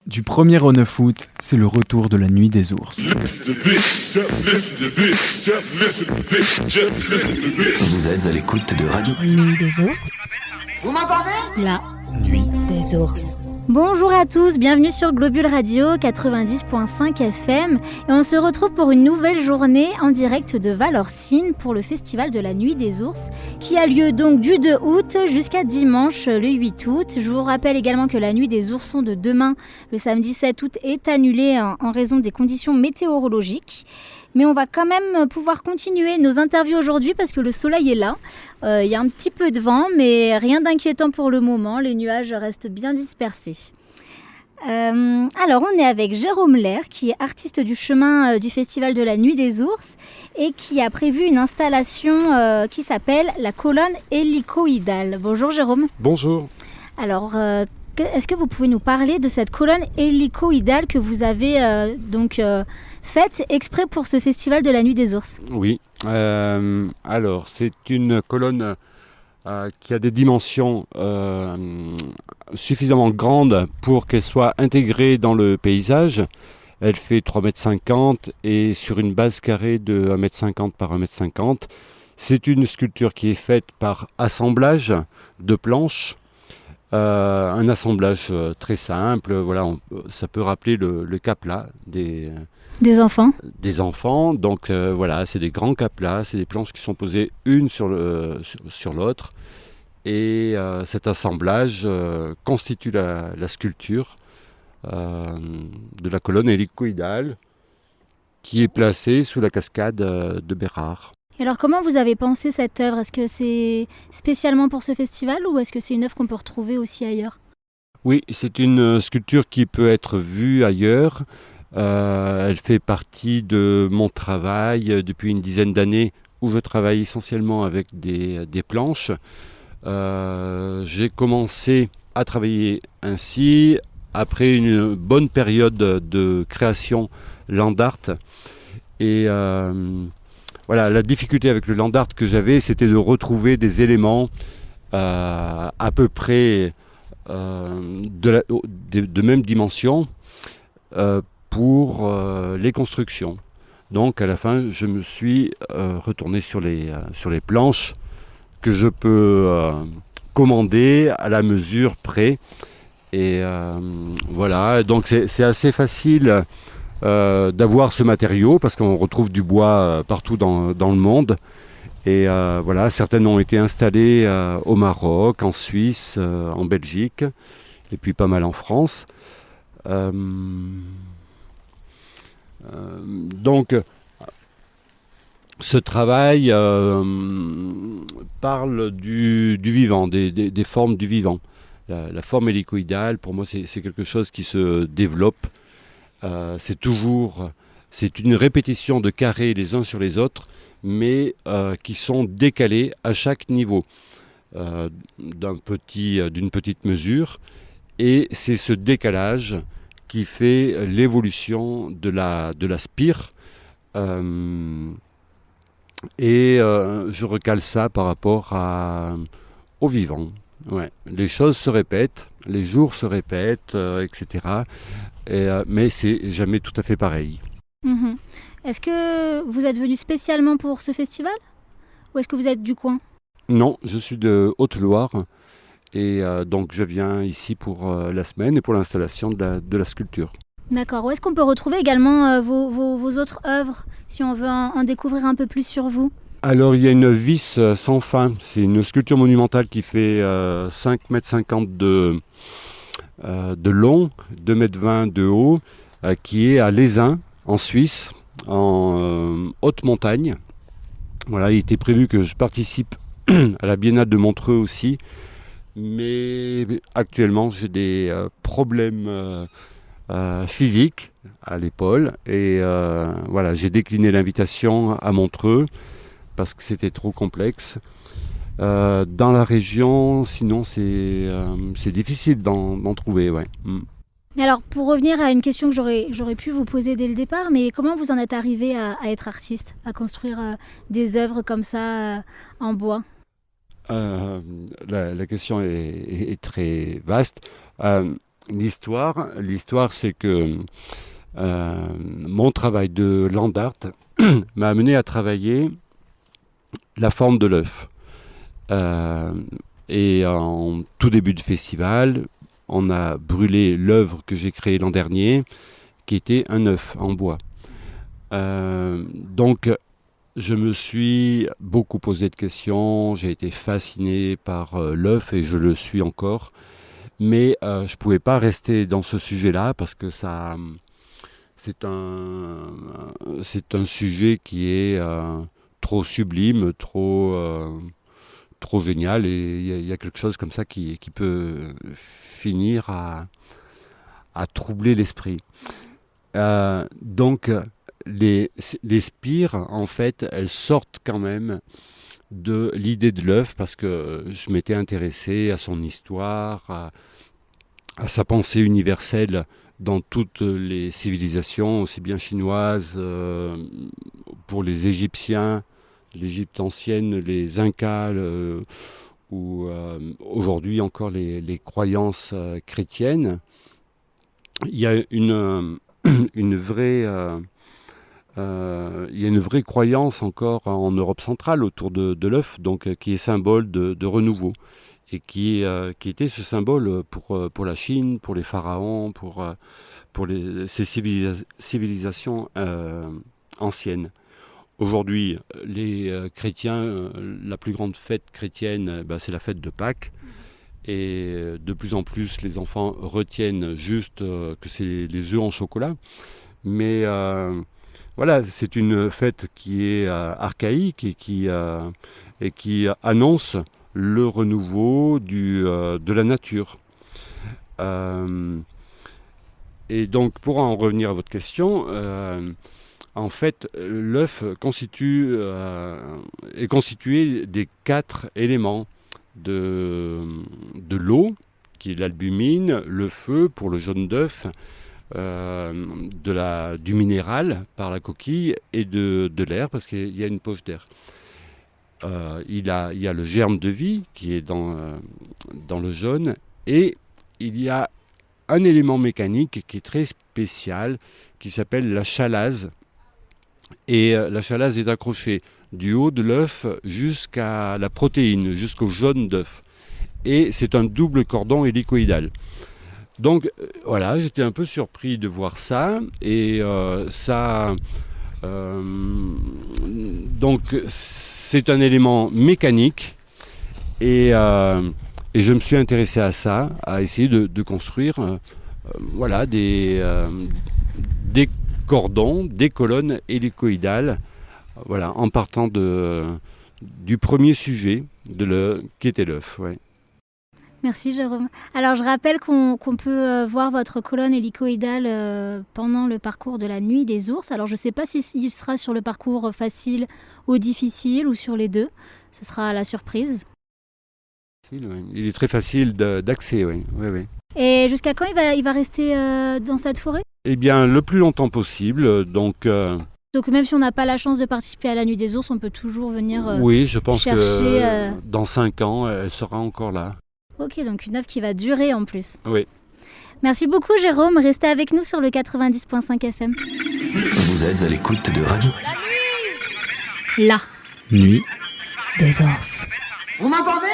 Du 1er au 9 août, c'est le retour de la nuit des ours. Vous êtes à l'écoute de Radio Nuit des ours. Vous m'entendez? La Nuit. des ours. Bonjour à tous, bienvenue sur Globule Radio 90.5 FM et on se retrouve pour une nouvelle journée en direct de Valorcine pour le festival de la Nuit des ours qui a lieu donc du 2 août jusqu'à dimanche le 8 août. Je vous rappelle également que la Nuit des oursons de demain, le samedi 7 août, est annulée en raison des conditions météorologiques. Mais on va quand même pouvoir continuer nos interviews aujourd'hui parce que le soleil est là. Il y a un petit peu de vent, mais rien d'inquiétant pour le moment. Les nuages restent bien dispersés. Alors, on est avec Jérôme Lair, qui est artiste du chemin du Festival de la Nuit des ours et qui a prévu une installation qui s'appelle la colonne hélicoïdale. Bonjour Jérôme. Bonjour. Alors, est-ce que vous pouvez nous parler de cette colonne hélicoïdale que vous avez faite exprès pour ce festival de la Nuit des ours? Oui, alors c'est une colonne qui a des dimensions suffisamment grandes pour qu'elle soit intégrée dans le paysage. Elle fait 3,50 m et sur une base carrée de 1,50 m par 1,50 m. C'est une sculpture qui est faite par assemblage de planches. Un assemblage très simple, voilà, ça peut rappeler le capla Des enfants. des enfants. Donc voilà, c'est des grands caplas, c'est des planches qui sont posées une sur l'autre. Et cet assemblage constitue la sculpture de la colonne hélicoïdale qui est placée sous la cascade de Bérard. Et alors, comment vous avez pensé cette œuvre? Est-ce que c'est spécialement pour ce festival ou est-ce que c'est une œuvre qu'on peut retrouver aussi ailleurs? Oui, c'est une sculpture qui peut être vue ailleurs. Elle fait partie de mon travail depuis une dizaine d'années où je travaille essentiellement avec des planches. J'ai commencé à travailler ainsi après une bonne période de création land art. Et voilà, la difficulté avec le land art que j'avais, c'était de retrouver des éléments à peu près de même dimension pour les constructions. Donc à la fin, je me suis retourné sur les planches que je peux commander à la mesure près. Et voilà, donc c'est assez facile d'avoir ce matériau parce qu'on retrouve du bois partout dans le monde. Et voilà, certaines ont été installées au Maroc, en Suisse, en Belgique et puis pas mal en France. Donc ce travail parle du vivant, des formes du vivant. La forme hélicoïdale, pour moi, c'est quelque chose qui se développe. C'est une répétition de carrés les uns sur les autres, mais qui sont décalés à chaque niveau d'une petite mesure. Et c'est ce décalage qui fait l'évolution de la spire. Et je recale ça par rapport au vivant. Ouais. Les choses se répètent, les jours se répètent, etc. Mais c'est jamais tout à fait pareil. Mmh. Est-ce que vous êtes venu spécialement pour ce festival ou est-ce que vous êtes du coin? Non, je suis de Haute-Loire et donc je viens ici pour la semaine et pour l'installation de la sculpture. D'accord. Où est-ce qu'on peut retrouver également vos autres œuvres si on veut en découvrir un peu plus sur vous? Alors il y a une vis sans fin, c'est une sculpture monumentale qui fait 5,50 m de long, 2,20 m de haut, qui est à Lézin, en Suisse, en haute montagne. Voilà, il était prévu que je participe à la Biennale de Montreux aussi, mais actuellement j'ai des problèmes physiques à l'épaule et voilà, j'ai décliné l'invitation à Montreux parce que c'était trop complexe. Dans la région, sinon c'est difficile d'en trouver, ouais. Mais alors, pour revenir à une question que j'aurais pu vous poser dès le départ, mais comment vous en êtes arrivé à être artiste, à construire des œuvres comme ça en bois? La question est très vaste. L'histoire, c'est que mon travail de land art m'a amené à travailler la forme de l'œuf. Et en tout début de festival, on a brûlé l'œuvre que j'ai créée l'an dernier, qui était un œuf en bois. Donc, je me suis beaucoup posé de questions, j'ai été fasciné par l'œuf et je le suis encore. Mais je ne pouvais pas rester dans ce sujet-là parce que c'est un sujet qui est trop sublime, trop génial, et il y a quelque chose comme ça qui peut finir à troubler l'esprit. Donc les spires, en fait, elles sortent quand même de l'idée de l'œuf parce que je m'étais intéressé à son histoire, à sa pensée universelle dans toutes les civilisations, aussi bien chinoises, pour les Égyptiens, l'Égypte ancienne, les Incas, ou aujourd'hui encore les croyances chrétiennes. Il y a une vraie croyance encore en Europe centrale autour de l'œuf, donc qui est symbole de renouveau, et qui était ce symbole pour la Chine, pour les pharaons, pour ces civilisations anciennes. Aujourd'hui, les chrétiens, la plus grande fête chrétienne, c'est la fête de Pâques. Et de plus en plus, les enfants retiennent juste que c'est les œufs en chocolat. Mais voilà, c'est une fête qui est archaïque et qui annonce le renouveau de la nature. Et donc, pour en revenir à votre question, en fait, l'œuf est constitué des 4 éléments de l'eau, qui est l'albumine, le feu pour le jaune d'œuf, du minéral par la coquille et de l'air, parce qu'il y a une poche d'air. Il y a le germe de vie qui est dans le jaune, et il y a un élément mécanique qui est très spécial, qui s'appelle la chalasse. Et la chalasse est accrochée du haut de l'œuf jusqu'à la protéine, jusqu'au jaune d'œuf. Et c'est un double cordon hélicoïdal. Donc voilà, j'étais un peu surpris de voir ça. Et donc c'est un élément mécanique. Et je me suis intéressé à ça, à essayer de construire des cordons, des colonnes hélicoïdales, en partant du premier sujet qui était l'œuf. Ouais. Merci Jérôme. Alors je rappelle qu'on peut voir votre colonne hélicoïdale pendant le parcours de la nuit des ours. Alors je ne sais pas s'il sera sur le parcours facile ou difficile ou sur les deux. Ce sera la surprise. Il est très facile d'accès, oui. Et jusqu'à quand il va rester dans cette forêt ? Eh bien, le plus longtemps possible. Donc même si on n'a pas la chance de participer à la nuit des ours, on peut toujours venir oui, je pense chercher, que dans 5 ans, elle sera encore là. Ok, donc une œuvre qui va durer en plus. Oui. Merci beaucoup Jérôme, restez avec nous sur le 90.5 FM. Vous êtes à l'écoute de Radio. La Nuit des ours. Vous m'entendez ?